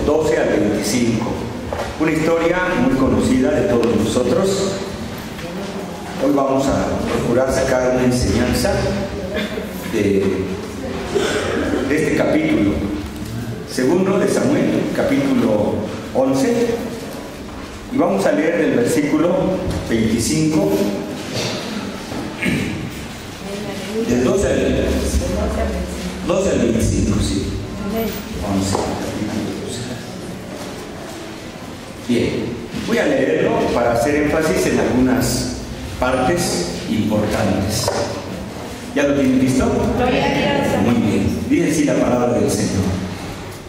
12 al 25. Una historia muy conocida de todos nosotros. Hoy vamos a procurar sacar una enseñanza de este capítulo. Segundo de Samuel, capítulo 11. Y vamos a leer del versículo 25, del 12 al 25, sí. 11, capítulo 12. Bien, voy a leerlo para hacer énfasis en algunas partes importantes. ¿Ya lo tienen listo? Muy bien. Dice así la palabra del Señor.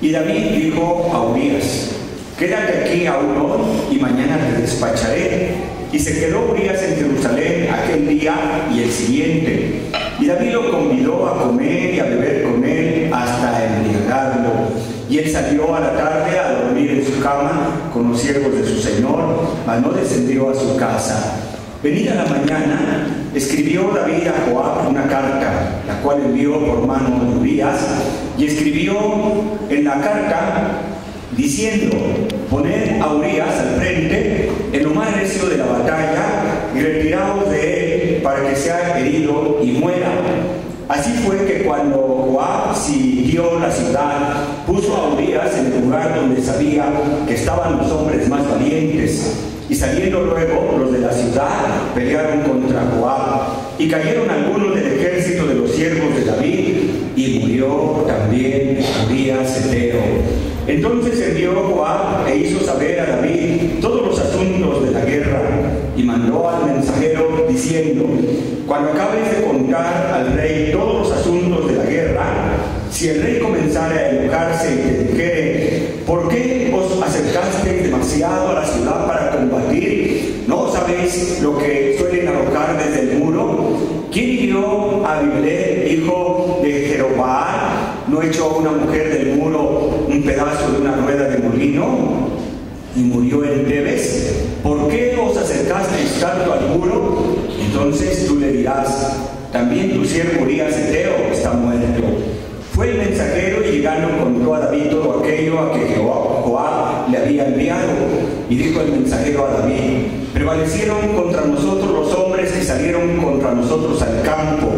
Y David dijo a Urías: quédate aquí aún hoy y mañana te despacharé. Y se quedó Urías en Jerusalén aquel día y el siguiente. Y David lo convidó a comer y a beber con él hasta embriagarlo. Y él salió a la tarde a dormir en su cama con los siervos de su señor, mas no descendió a su casa. Venida la mañana, escribió David a Joab una carta, la cual envió por mano de Urías, y escribió en la carta diciendo: poned a Urías al frente en lo más recio de la batalla y retiraos de él para que sea herido y muera. Así fue que cuando Joab sitió la ciudad, puso a Urías en el lugar donde sabía que estaban los hombres más valientes. Y saliendo luego los de la ciudad, pelearon contra Joab, y cayeron algunos del ejército de los siervos de David, y murió también Urías Eteo. Entonces envió Joab e hizo saber a David todos los asuntos de la guerra, y mandó al mensajero diciendo: cuando acabes de contar al rey todos los asuntos de la guerra, si el rey comenzara a enojarse y te dijere: ¿por qué os acercasteis demasiado a la ciudad para combatir? ¿No sabéis lo que suelen arrojar desde el muro? ¿Quién hirió a Abimelech, hijo de Jeroboam? ¿No echó una mujer del muro un pedazo de una rueda de molino y murió en Tebes? ¿Por qué os acercasteis tanto al muro? Entonces tú le dirás: también tu siervo Urías Eteo está muerto. Fue el mensajero y llegando contó a David todo aquello a que Joab le había enviado. Y dijo el mensajero a David: prevalecieron contra nosotros los hombres que salieron contra nosotros al campo,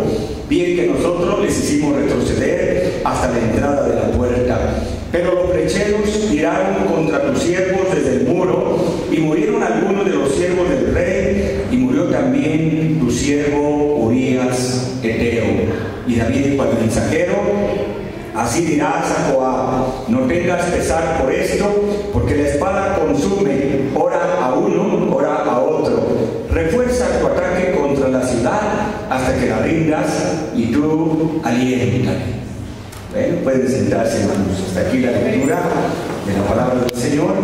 bien que nosotros les hicimos retroceder hasta la entrada de la puerta. Pero los flecheros tiraron contra tus siervos desde el muro, y murieron algunos de los siervos del rey, y murió también tu siervo Urías Eteo. Y David dijo al mensajero: así dirás a Joab: no tengas pesar por esto, porque la espada consume, ora a uno, ora a otro. Refuerza tu ataque contra la ciudad hasta que la rindas, y tú aliéntate. Bueno, pueden sentarse, hermanos. Hasta aquí la lectura de la palabra del Señor,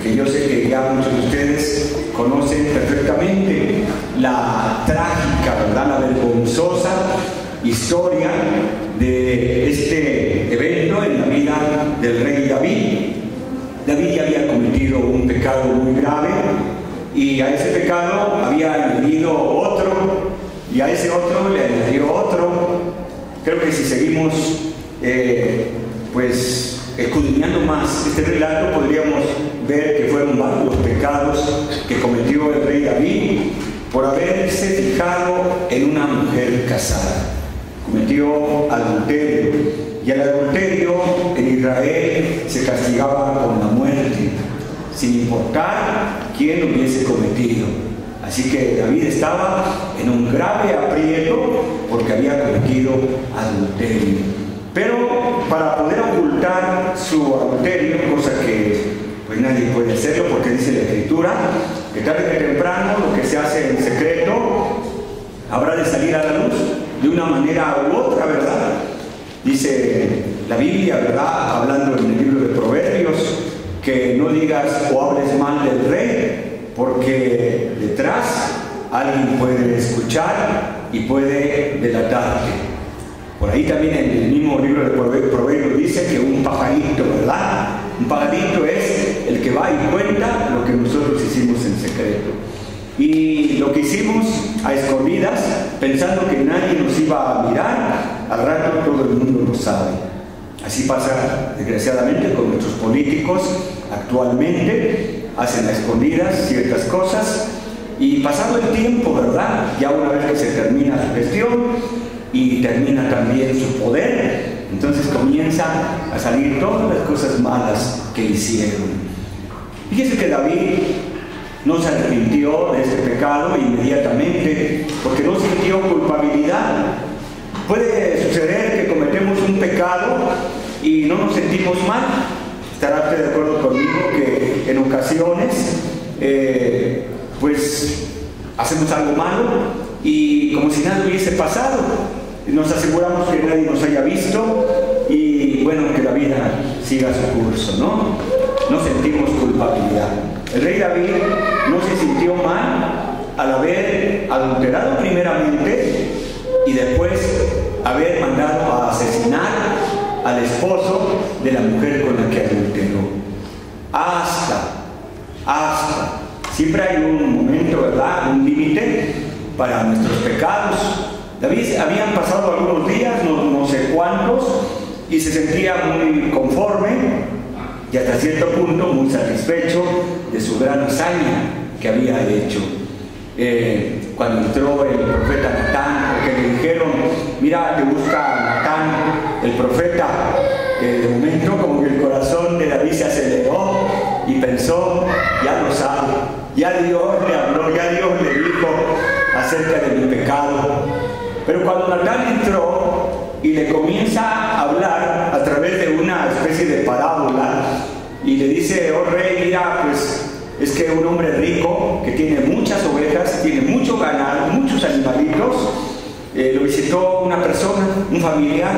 que yo sé que ya muchos de ustedes conocen perfectamente la trágica, ¿verdad?, la vergonzosa historia de este evento en la vida del rey David. David ya había cometido un pecado muy grave, y a ese pecado había añadido otro, y a ese otro le añadió otro. Creo que si seguimos pues escudriñando más este relato, podríamos ver que fueron varios los pecados que cometió el rey David por haberse fijado en una mujer casada. Cometió adulterio, y el adulterio en Israel se castigaba con la muerte, sin importar quién lo hubiese cometido. Así que David estaba en un grave aprieto porque había cometido adulterio. Pero para poder ocultar su adulterio, cosa que pues nadie puede hacerlo, porque dice la Escritura que tarde que temprano lo que se hace en secreto habrá de salir a la luz de una manera u otra, ¿verdad? Dice la Biblia, ¿verdad?, hablando en el libro de Proverbios, que no digas o hables mal del rey, porque detrás alguien puede escuchar y puede delatarte. Por ahí también en el mismo libro de Proverbios dice que un pajarito, ¿verdad? Un pajarito es el que va y cuenta lo que nosotros hicimos en secreto. Y lo que hicimos a escondidas, pensando que nadie nos iba a mirar, al rato todo el mundo lo sabe. Así pasa, desgraciadamente, con nuestros políticos actualmente. Hacen a escondidas ciertas cosas y pasado el tiempo, ¿verdad? Ya una vez que se termina su gestión y termina también su poder, entonces comienzan a salir todas las cosas malas que hicieron. Fíjese que David no se arrepintió de este pecado inmediatamente porque no sintió culpabilidad. Puede suceder que cometemos un pecado y no nos sentimos mal. Estará usted de acuerdo conmigo que en ocasiones pues hacemos algo malo y como si nada hubiese pasado, nos aseguramos que nadie nos haya visto y bueno, que la vida siga su curso, ¿no? No sentimos culpabilidad. El rey David no se sintió mal al haber adulterado primeramente y después haber mandado a asesinar al esposo de la mujer con la que adulteró. Hasta. Siempre hay un momento, ¿verdad? Un límite para nuestros pecados. David habían pasado algunos días, no sé cuántos, y se sentía muy conforme y hasta cierto punto muy satisfecho de su gran hazaña que había hecho. Cuando entró el profeta Natán, porque le dijeron, mira, te busca Natán, el profeta, de momento como que el corazón de David se aceleró y pensó, ya lo sabe, ya Dios le habló, ya Dios le dijo acerca de mi pecado. Pero cuando Natán entró y le comienza a hablar a través de una especie de parábola y le dice, oh rey, mira, pues es que un hombre rico que tiene muchas ovejas, tiene mucho ganado, muchos animalitos, lo visitó una persona, un familiar,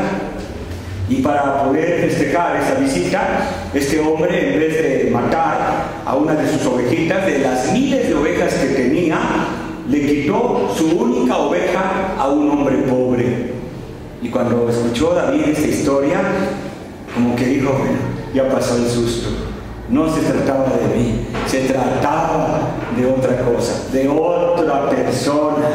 y para poder festejar esa visita, este hombre, en vez de matar a una de sus ovejitas, de las miles de ovejas que tenía, le quitó su única oveja a un hombre pobre. Y cuando escuchó David esta historia, como que dijo, bueno, ya pasó el susto. No se trataba de mí, se trataba de otra cosa, de otra persona.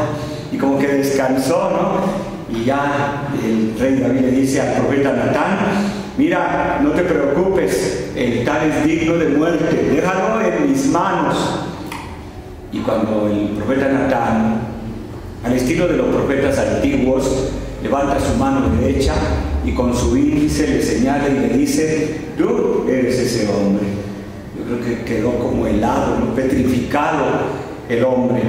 Y como que descansó, ¿no? Y ya el rey David le dice al profeta Natán, mira, no te preocupes, el tal es digno de muerte, déjalo en mis manos. Y cuando el profeta Natán, al estilo de los profetas antiguos, levanta su mano derecha y con su índice le señala y le dice, tú eres ese hombre. Yo creo que quedó como helado, ¿no? Petrificado el hombre.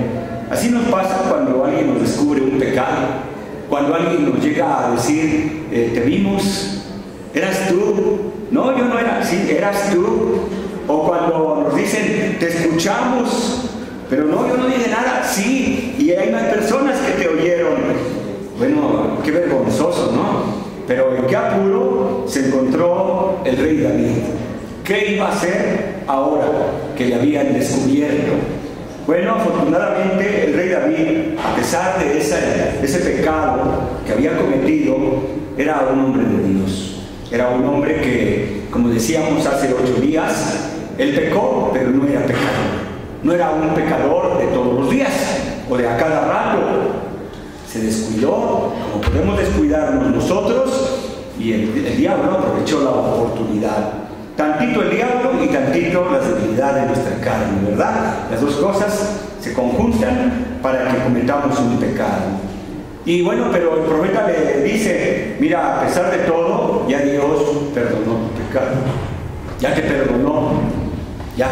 Así nos pasa cuando alguien nos descubre un pecado, cuando alguien nos llega a decir, te vimos, eras tú. No, yo no era, sí, eras tú. O cuando nos dicen, te escuchamos, pero no, yo no dije nada, sí, y hay más personas que te oyeron. Bueno, qué vergonzoso, ¿no? Pero en qué apuro se encontró el rey David. ¿Qué iba a hacer ahora que le habían descubierto? Bueno, afortunadamente el rey David, a pesar de ese pecado que había cometido, era un hombre de Dios. Era un hombre que, como decíamos hace 8 días, él pecó, pero no era pecador. No era un pecador de todos los días o de a cada rato. Se descuidó, como podemos descuidarnos nosotros, y el diablo aprovechó la oportunidad. Tantito el diablo y tantito la debilidad de nuestra carne, ¿verdad? Las dos cosas se conjuntan para que cometamos un pecado. Y bueno, pero el profeta le dice, mira, a pesar de todo, ya Dios perdonó tu pecado. Ya te perdonó. Ya.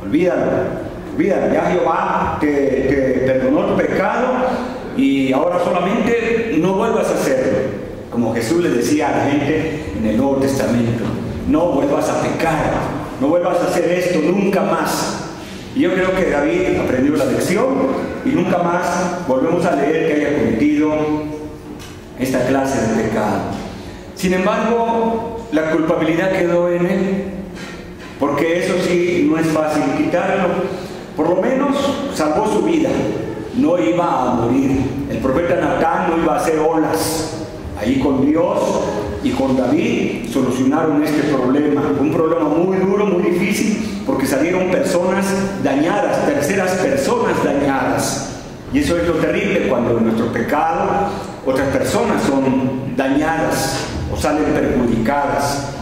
Olvídalo. Ya Jehová te perdonó tu pecado y ahora solamente no vuelvas a hacerlo. Como Jesús le decía a la gente en el Nuevo Testamento. No vuelvas a pecar, no vuelvas a hacer esto nunca más. Y yo creo que David aprendió la lección y nunca más volvemos a leer que haya cometido esta clase de pecado. Sin embargo, la culpabilidad quedó en él, porque eso sí no es fácil quitarlo. Por lo menos salvó su vida, no iba a morir. El profeta Natán no iba a hacer olas. Ahí con Dios y con David solucionaron este problema. Un problema muy duro, muy difícil, porque salieron personas dañadas, terceras personas dañadas. Y eso es lo terrible, cuando en nuestro pecado otras personas son dañadas o salen perjudicadas.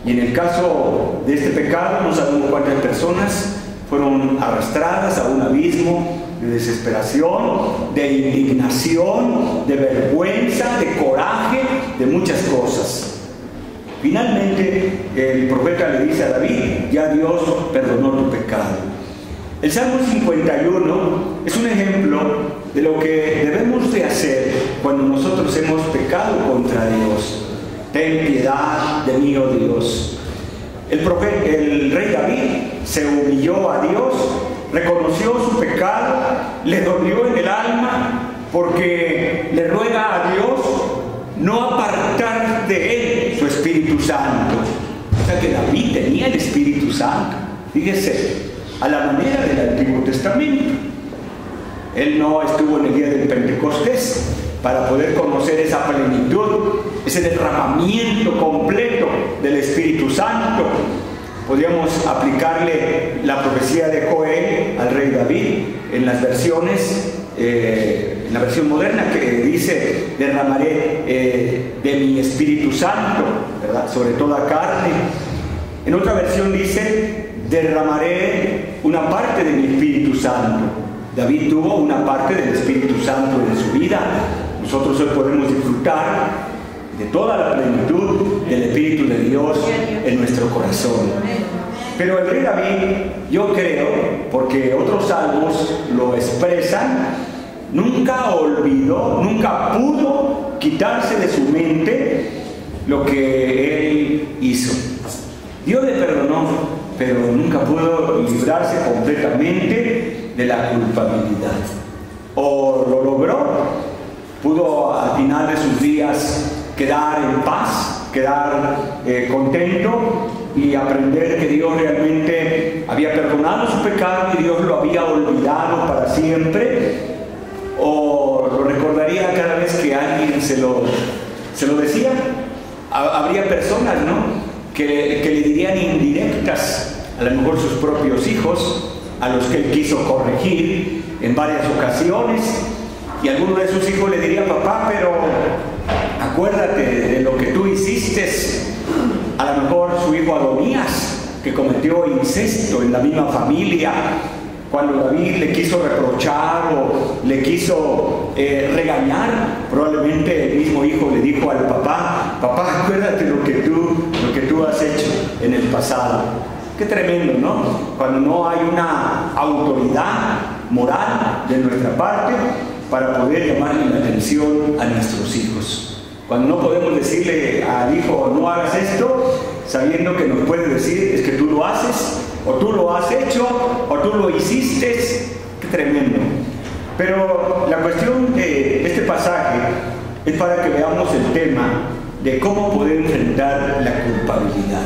Y en el caso de este pecado, no sabemos cuántas personas fueron arrastradas a un abismo de desesperación, de indignación, de vergüenza, de coraje, de muchas cosas. Finalmente, el profeta le dice a David: ya Dios perdonó tu pecado. El Salmo 51 es un ejemplo de lo que debemos de hacer cuando nosotros hemos pecado contra Dios. Ten piedad de mí, oh Dios. El rey David se humilló a Dios, reconoció su pecado, le dolió en el alma, porque le ruega a Dios no apartar de él su Espíritu Santo. O sea que David tenía el Espíritu Santo, fíjese, a la manera del Antiguo Testamento. Él no estuvo en el día del Pentecostés para poder conocer esa plenitud, ese derramamiento completo del Espíritu Santo. Podríamos aplicarle la profecía de Joel al rey David en las versiones, en la versión moderna, que dice: derramaré de mi Espíritu Santo, ¿verdad?, sobre toda carne. En otra versión dice: derramaré una parte de mi Espíritu Santo. David tuvo una parte del Espíritu Santo en su vida. Nosotros hoy podemos disfrutar de toda la plenitud del Espíritu de Dios en nuestro corazón. Pero el rey David, yo creo, porque otros salmos lo expresan, nunca olvidó, nunca pudo quitarse de su mente lo que él hizo. Dios le perdonó, pero nunca pudo librarse completamente de la culpabilidad. O lo logró, pudo al final de sus días quedar en paz, quedar contento y aprender que Dios realmente había perdonado su pecado y Dios lo había olvidado para siempre. O lo recordaría cada vez que alguien se lo decía. Habría personas, ¿no?, que le dirían indirectas, a lo mejor sus propios hijos, a los que él quiso corregir en varias ocasiones, y alguno de sus hijos le diría: papá, pero acuérdate de lo que tú hiciste. A lo mejor su hijo Adonías, que cometió incesto en la misma familia, cuando David le quiso reprochar o le quiso regañar, probablemente el mismo hijo le dijo al papá: papá, acuérdate lo que tú has hecho en el pasado. Qué tremendo, ¿no? Cuando no hay una autoridad moral de nuestra parte para poder llamarle la atención a nuestros hijos. Cuando no podemos decirle al hijo: no hagas esto, sabiendo que nos puede decir: es que tú lo haces, o tú lo has hecho, o tú lo hiciste. Qué tremendo. Pero la cuestión de este pasaje es para que veamos el tema de cómo poder enfrentar la culpabilidad.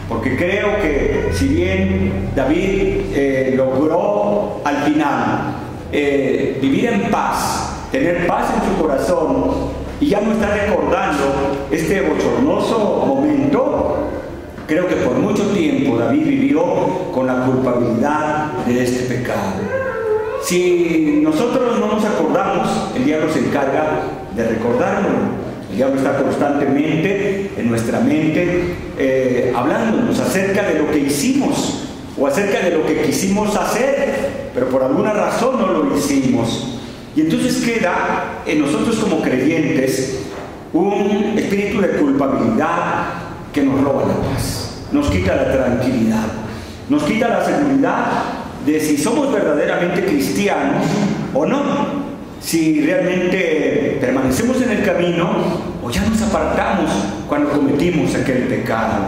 Porque creo que si bien David logró al final vivir en paz, tener paz en su corazón, y ya no está recordando este bochornoso momento, creo que por mucho tiempo David vivió con la culpabilidad de este pecado. Si nosotros no nos acordamos, el diablo se encarga de recordárnoslo. El diablo está constantemente en nuestra mente hablándonos acerca de lo que hicimos o acerca de lo que quisimos hacer, pero por alguna razón no lo hicimos. Y entonces queda en nosotros como creyentes un espíritu de culpabilidad que nos roba la paz, nos quita la tranquilidad, nos quita la seguridad de si somos verdaderamente cristianos o no. Si realmente permanecemos en el camino o ya nos apartamos cuando cometimos aquel pecado.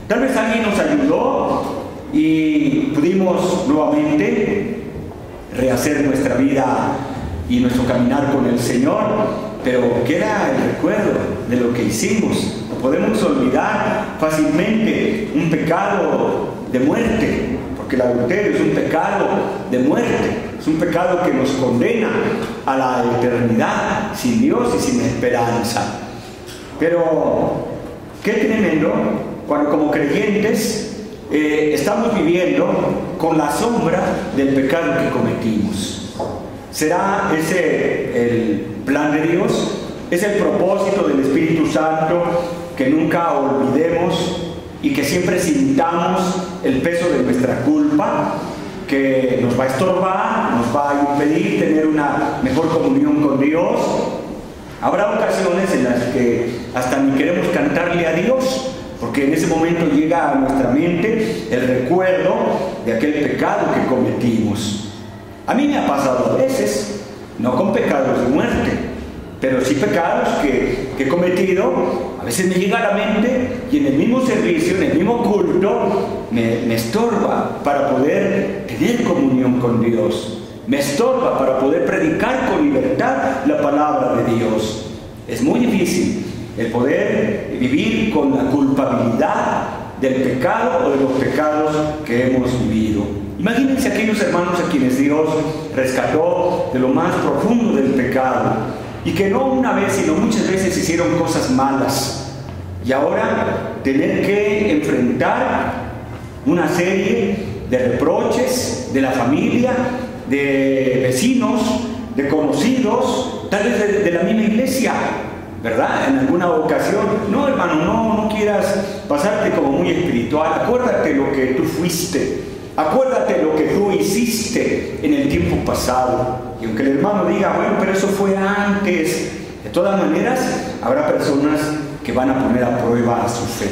Tal vez alguien nos ayudó y pudimos nuevamente rehacer nuestra vida y nuestro caminar con el Señor, pero queda el recuerdo de lo que hicimos. No podemos olvidar fácilmente un pecado de muerte, porque el adulterio es un pecado de muerte. Es un pecado que nos condena a la eternidad sin Dios y sin esperanza. Pero qué tremendo cuando como creyentes estamos viviendo con la sombra del pecado que cometimos. ¿Será ese el plan de Dios? ¿Es el propósito del Espíritu Santo que que nunca olvidemos y que siempre sintamos el peso de nuestra culpa, que nos va a estorbar, nos va a impedir tener una mejor comunión con Dios. Habrá ocasiones en las que hasta ni queremos cantarle a Dios, porque en ese momento llega a nuestra mente el recuerdo de aquel pecado que cometimos. A mí me ha pasado a veces, no con pecados de muerte, pero sí pecados que he cometido. A veces me llega a la mente y en el mismo servicio, en el mismo culto, me estorba para poder tener comunión con Dios. Me estorba para poder predicar con libertad la palabra de Dios. Es muy difícil el poder vivir con la culpabilidad del pecado o de los pecados que hemos vivido. Imagínense aquellos hermanos a quienes Dios rescató de lo más profundo del pecado y que no una vez, sino muchas veces hicieron cosas malas, y ahora tener que enfrentar una serie de reproches de la familia, de vecinos, de conocidos, tal vez de la misma iglesia, ¿verdad? En alguna ocasión, no hermano, no quieras pasarte como muy espiritual, acuérdate lo que tú fuiste, acuérdate lo que tú hiciste en el tiempo pasado. Y aunque el hermano diga, bueno, pero eso fue antes, de todas maneras, habrá personas que van a poner a prueba su fe.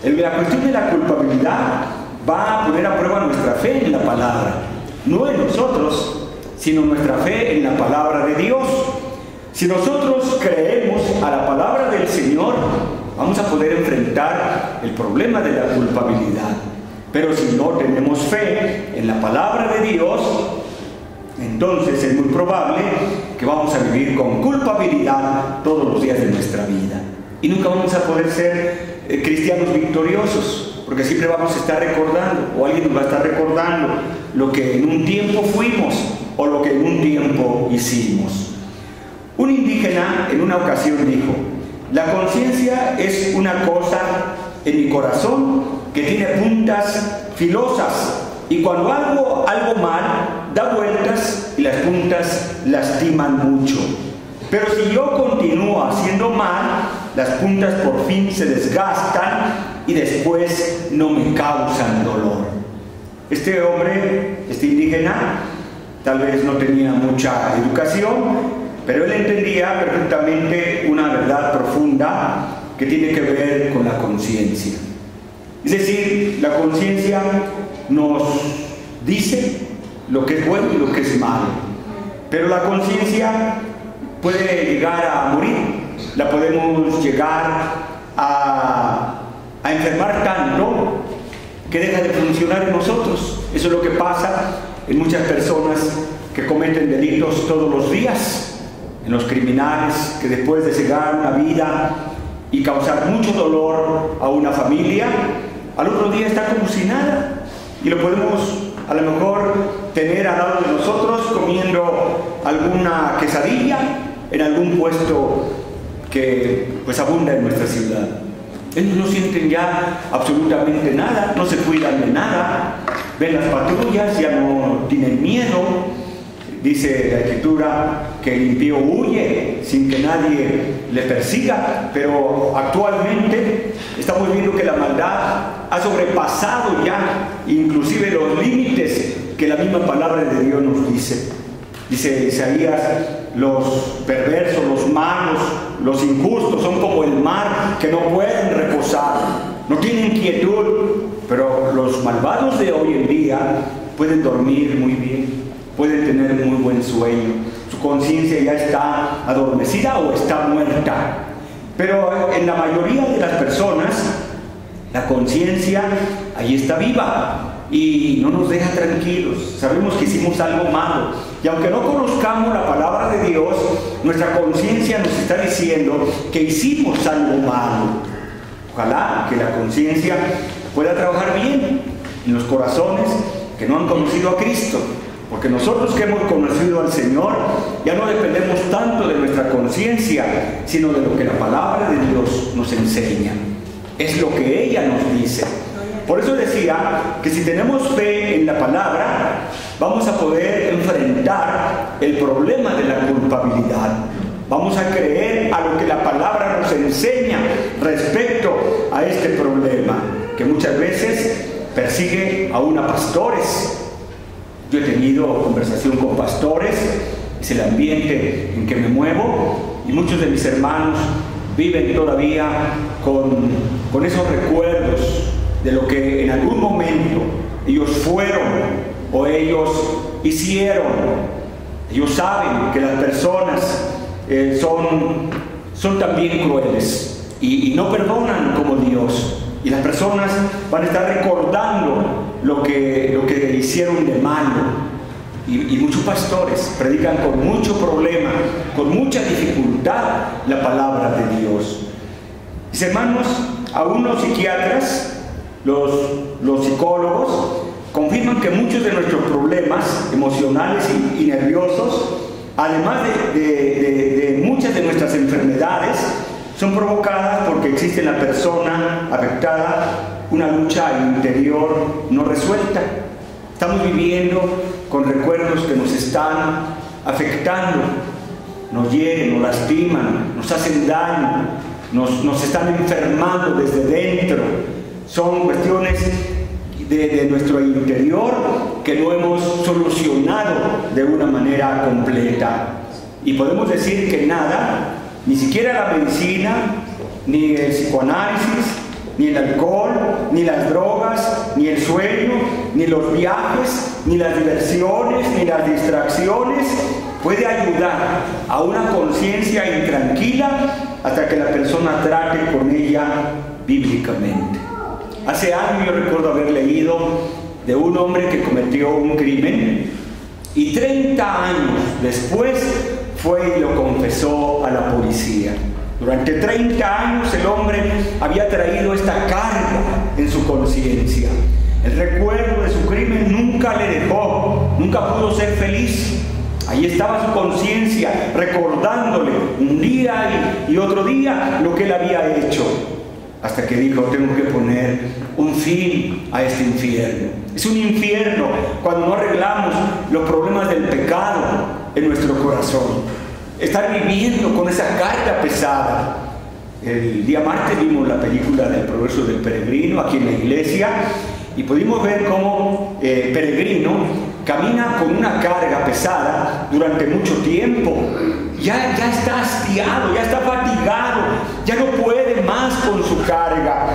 La cuestión de la culpabilidad va a poner a prueba nuestra fe en la palabra, no en nosotros, sino nuestra fe en la palabra de Dios. Si nosotros creemos a la palabra del Señor, vamos a poder enfrentar el problema de la culpabilidad. Pero si no tenemos fe en la palabra de Dios, entonces es muy probable que vamos a vivir con culpabilidad todos los días de nuestra vida. Y nunca vamos a poder ser cristianos victoriosos, porque siempre vamos a estar recordando, o alguien nos va a estar recordando lo que en un tiempo fuimos o lo que en un tiempo hicimos. Un indígena en una ocasión dijo: la conciencia es una cosa en mi corazón que tiene puntas filosas, y cuando hago algo mal, da vueltas y las puntas lastiman mucho. Pero si yo continúo haciendo mal, las puntas por fin se desgastan y después no me causan dolor. Este hombre, este indígena, tal vez no tenía mucha educación, pero él entendía perfectamente una verdad profunda que tiene que ver con la conciencia. Es decir, la conciencia nos dice lo que es bueno y lo que es malo, pero la conciencia puede llegar a morir, la podemos llegar a enfermar tanto que deja de funcionar en nosotros. Eso es lo que pasa en muchas personas que cometen delitos todos los días, en los criminales que después de cegar una vida y causar mucho dolor a una familia, al otro día está como si nada, y lo podemos a lo mejor tener al lado de nosotros comiendo alguna quesadilla en algún puesto que pues abunda en nuestra ciudad. Ellos no sienten ya absolutamente nada, no se cuidan de nada, ven las patrullas, ya no tienen miedo. Dice la Escritura que el impío huye sin que nadie le persiga, pero actualmente estamos viendo que la maldad ha sobrepasado ya inclusive los límites que la misma palabra de Dios nos dice. Dice Isaías: los perversos, los malos, los injustos son como el mar que no pueden reposar, no tienen quietud, pero los malvados de hoy en día pueden dormir muy bien, pueden tener muy buen sueño, su conciencia ya está adormecida o está muerta. Pero en la mayoría de las personas, la conciencia ahí está viva y no nos deja tranquilos. Sabemos que hicimos algo malo, y aunque no conozcamos la palabra de Dios, nuestra conciencia nos está diciendo que hicimos algo malo. Ojalá que la conciencia pueda trabajar bien en los corazones que no han conocido a Cristo, porque nosotros que hemos conocido al Señor ya no dependemos tanto de nuestra conciencia, sino de lo que la palabra de Dios nos enseña. Es lo que ella nos dice. Por eso decía que si tenemos fe en la palabra, vamos a poder enfrentar el problema de la culpabilidad. Vamos a creer a lo que la palabra nos enseña respecto a este problema, que muchas veces persigue aún a pastores. Yo he tenido conversación con pastores, es el ambiente en que me muevo, y muchos de mis hermanos viven todavía con esos recuerdos de lo que en algún momento ellos fueron o ellos hicieron. Ellos saben que las personas son también crueles y no perdonan como Dios. Y las personas van a estar recordando lo que hicieron de malo. Y muchos pastores predican con mucho problema, con mucha dificultad la palabra de Dios. Mis hermanos, aún los psiquiatras, los psicólogos, confirman que muchos de nuestros problemas emocionales y nerviosos, además de muchas de nuestras enfermedades, son provocadas porque existe en la persona afectada una lucha interior no resuelta. Estamos viviendo con recuerdos que nos están afectando, nos hieren, nos lastiman, nos hacen daño, nos están enfermando desde dentro. Son cuestiones de nuestro interior que no hemos solucionado de una manera completa. Y podemos decir que nada, ni siquiera la medicina, ni el psicoanálisis, ni el alcohol, ni las drogas, ni el sueño, ni los viajes, ni las diversiones, ni las distracciones puede ayudar a una conciencia intranquila hasta que la persona trate con ella bíblicamente. Hace años yo recuerdo haber leído de un hombre que cometió un crimen y 30 años después fue y lo confesó a la policía. Durante 30 años el hombre había traído esta carga en su conciencia. El recuerdo de su crimen nunca le dejó, nunca pudo ser feliz. Ahí estaba su conciencia recordándole un día y otro día lo que él había hecho. Hasta que dijo, tengo que poner un fin a este infierno. Es un infierno cuando no arreglamos los problemas del pecado en nuestro corazón. Estar viviendo con esa carga pesada. El día martes vimos la película del Progreso del Peregrino aquí en la iglesia y pudimos ver cómo Peregrino camina con una carga pesada durante mucho tiempo. Ya está hastiado, ya está fatigado, ya no puede más con su carga.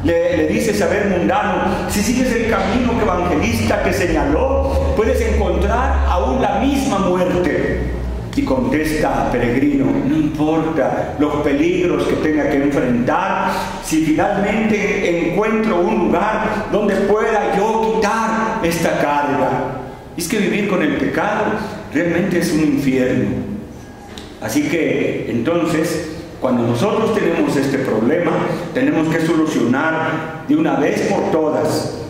Le dice saber mundano, si sigues el camino que evangelista que señaló, puedes encontrar aún la misma muerte. Y contesta Peregrino, no importa los peligros que tenga que enfrentar, si finalmente encuentro un lugar donde pueda yo quitar esta carga. Es que vivir con el pecado realmente es un infierno. Así que entonces, cuando nosotros tenemos este problema, tenemos que solucionar de una vez por todas